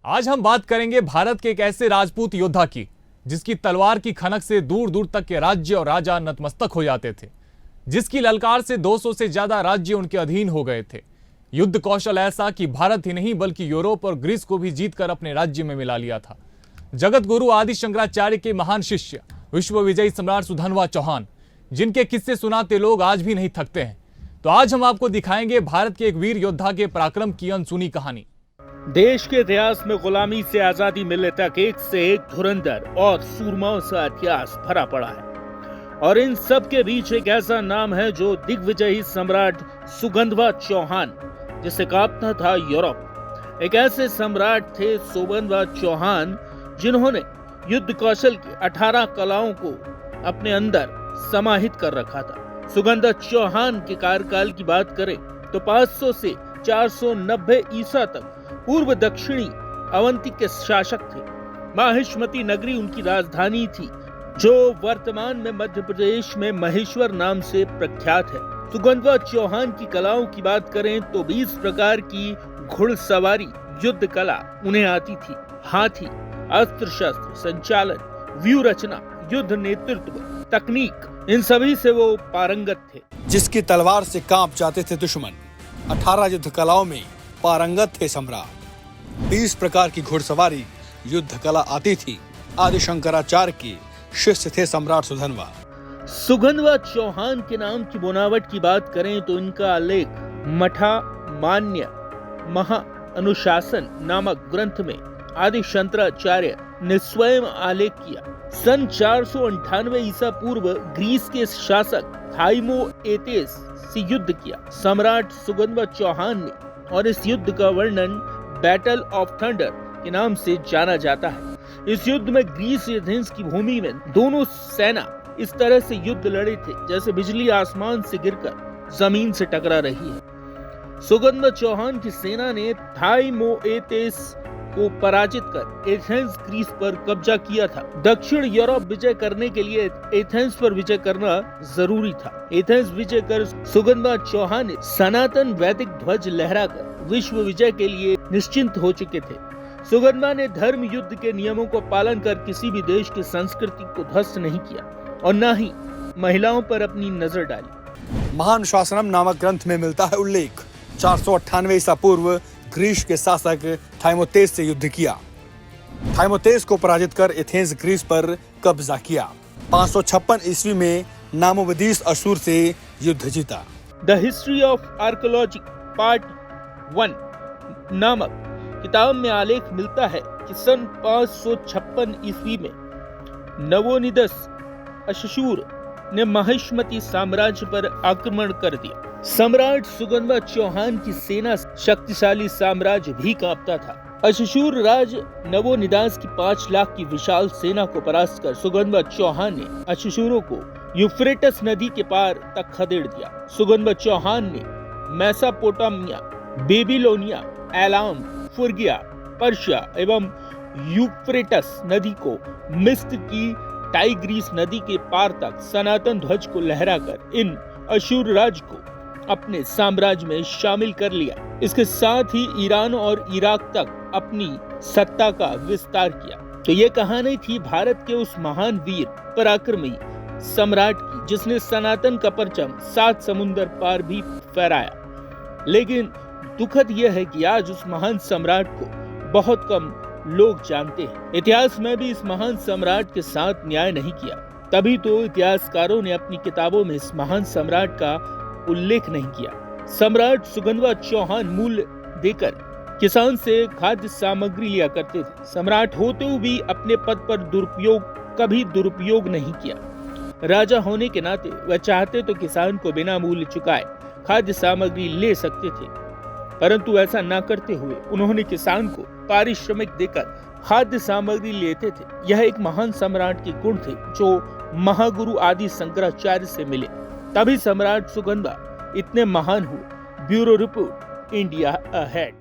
आज हम बात करेंगे भारत के एक ऐसे राजपूत योद्धा की जिसकी तलवार की खनक से दूर दूर तक के राज्य और राजा नतमस्तक हो जाते थे, जिसकी ललकार से 200 से ज्यादा राज्य उनके अधीन हो गए थे। युद्ध कौशल ऐसा कि भारत ही नहीं बल्कि यूरोप और ग्रीस को भी जीतकर अपने राज्य में मिला लिया था। जगत गुरु आदि शंकराचार्य के महान शिष्य विश्व विजयी सम्राट सुधन्वा चौहान, जिनके किस्से सुनाते लोग आज भी नहीं थकते हैं। तो आज हम आपको दिखाएंगे भारत के एक वीर योद्धा के पराक्रम की अनसुनी कहानी। देश के इतिहास में गुलामी से आजादी मिलने तक एक से एक धुरंधर और सूरमाओं का इतिहास भरा पड़ा है, और इन सब के बीच एक ऐसा नाम है जो दिग्विजयी सम्राट सुगंधवा चौहान, जिसे कांपता था यूरोप। एक ऐसे सम्राट थे सुगंधवा चौहान जिन्होंने युद्ध कौशल की 18 कलाओं को अपने अंदर समाहित कर रखा था। सुगंधवा चौहान के कार्यकाल की बात करें तो 500 से 490 ईसा तक पूर्व दक्षिणी अवंती के शासक थे। माहिष्मती नगरी उनकी राजधानी थी, जो वर्तमान में मध्य प्रदेश में महेश्वर नाम से प्रख्यात है। सुगंधवा चौहान की कलाओं की बात करें तो 20 प्रकार की घुड़सवारी युद्ध कला उन्हें आती थी। हाथी, अस्त्र शस्त्र, संचालन, व्यू रचना, युद्ध नेतृत्व, तकनीक, इन सभी से वो पारंगत थे। जिसकी तलवार से कांप जाते थे दुश्मन, 18 युद्ध कलाओं में पारंगत थे सम्राट। 20 प्रकार की घुड़सवारी युद्ध कला आती थी। आदि शंकराचार्य के शिष्य थे सम्राट सुधन्वा। सुगंधवा चौहान के नाम की बनावट की बात करें तो इनका आलेख मठा मान्य महा अनुशासन नामक ग्रंथ में आदि शंकराचार्य ने स्वयं आलेख किया। सन 498 ईसा पूर्व ग्रीस के शासक थाइमोएतेस से युद्ध किया। सम्राट सुगंधवा चौहान ने, और इस युद्ध का वर्णन बैटल ऑफ थंडर के नाम से जाना जाता है। इस युद्ध में ग्रीस एथेंस की भूमि में दोनों सेना इस तरह से युद्ध लड़े थे जैसे बिजली आसमान से गिरकर जमीन से टकरा रही है। सुगंधवा चौहान की सेना ने थाइमोएतेस को पराजित कर एथेंस ग्रीस पर कब्जा किया था। दक्षिण यूरोप विजय करने के लिए एथेंस पर विजय करना जरूरी था। एथेंस विजय कर सुगंधवा चौहान ने सनातन वैदिक ध्वज लहराकर विश्व विजय के लिए निश्चिंत हो चुके थे। सुगंधवा ने धर्म युद्ध के नियमों को पालन कर किसी भी देश की संस्कृति को ध्वस्त नहीं किया और न ही महिलाओं पर अपनी नजर डाली। महान शासनम नामक ग्रंथ में मिलता है उल्लेख 498 ईसा पूर्व ग्रीस के शासक थाइमोतेस से युद्ध किया। थाइमोतेस को पराजित कर एथेंस ग्रीस पर कब्जा किया। 556 ईस्वी में नामोबदीस असुर से युद्ध जीता। The history of archaeology part 1 नामक किताब में आलेख मिलता है कि सन 556 ईस्वी में नवोनिदस अशशूर ने महिष्मती साम्राज्य पर आक्रमण कर दिया। सम्राट सुगंधवा चौहान की सेना शक्तिशाली साम्राज्य भी कांपता था। अशशूर राज नवोनिदास की 5 लाख की विशाल सेना को परास्त कर सुगंधवा चौहान ने अशशूरों को यूफ्रेटस नदी के पार तक खदेड़ दिया। सुगंधवा चौहान ने मेसोपोटामिया, बेबीलोनिया, एलाम, फुर्गिया, पर्शिया एवं यूफ्रेटस नदी को मिस्र की टाइग्रीस नदी के पार तक सनातन ध्वज को लहराकर इन अशूर राज को अपने साम्राज्य में शामिल कर लिया। इसके साथ ही ईरान और इराक तक अपनी सत्ता का विस्तार किया। तो ये कहानी थी भारत के उस महान वीर पराक्रमी सम्राट की, जिसने सनातन का परचम 7 समुंदर पार भी फहराया। लेकिन दुखद यह है कि आज उस महान सम्राट को बहुत कम लोग जानते हैं। इतिहास में भी इस महान सम्राट के साथ न्याय नहीं किया, तभी तो इतिहासकारों ने अपनी किताबों में इस महान सम्राट का उल्लेख नहीं किया। सम्राट सुगंधवा चौहान मूल्य देकर किसान से खाद्य सामग्री लिया करते थे। सम्राट होते हुए भी अपने पद पर कभी दुरुपयोग नहीं किया। राजा होने के नाते वह चाहते तो किसान को बिना मूल्य चुकाए खाद्य सामग्री ले सकते थे, परंतु ऐसा न करते हुए उन्होंने किसान को पारिश्रमिक देकर खाद्य सामग्री लेते थे। यह एक महान सम्राट के गुण थे जो महागुरु आदि शंकराचार्य से मिले, तभी सम्राट सुगंधवा इतने महान हुए। Bureau report, India ahead.